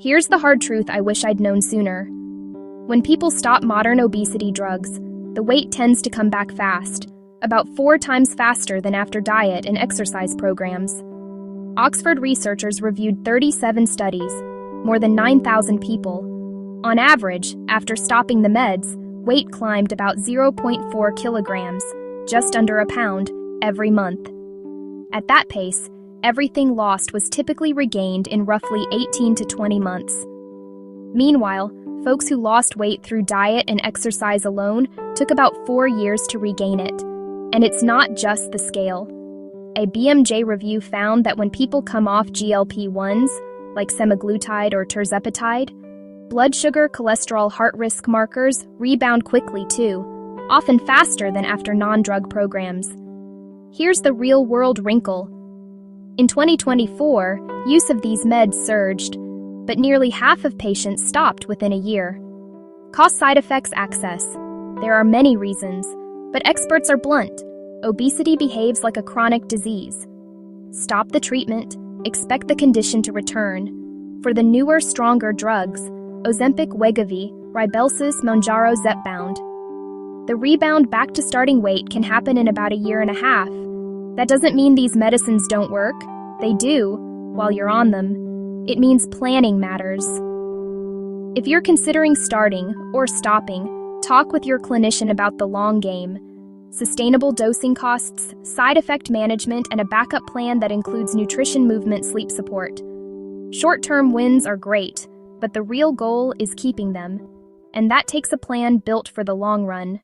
Here's the hard truth I wish I'd known sooner. When people stop modern obesity drugs, the weight tends to come back fast, about 4 times faster than after diet and exercise programs. Oxford researchers reviewed 37 studies, more than 9,000 people. On average, after stopping the meds, weight climbed about 0.4 kilograms, just under a pound, every month. At that pace, everything lost was typically regained in roughly 18 to 20 months. Meanwhile, folks who lost weight through diet and exercise alone took about 4 years to regain it. And it's not just the scale. A BMJ review found that when people come off GLP-1s, like semaglutide or tirzepatide, blood sugar, cholesterol, heart risk markers rebound quickly too, often faster than after non-drug programs. Here's the real-world wrinkle. In 2024, use of these meds surged, but nearly half of patients stopped within a year. Cost, side effects, access. There are many reasons, but experts are blunt. Obesity behaves like a chronic disease. Stop the treatment, expect the condition to return. For the newer, stronger drugs, Ozempic, Wegovy, Rybelsus, Mounjaro, Zepbound, the rebound back to starting weight can happen in about a year and a half. That doesn't mean these medicines don't work. They do, while you're on them. It means planning matters. If you're considering starting or stopping, talk with your clinician about the long game. Sustainable dosing costs, side effect management, and a backup plan that includes nutrition, movement, sleep support. Short-term wins are great, but the real goal is keeping them. And that takes a plan built for the long run.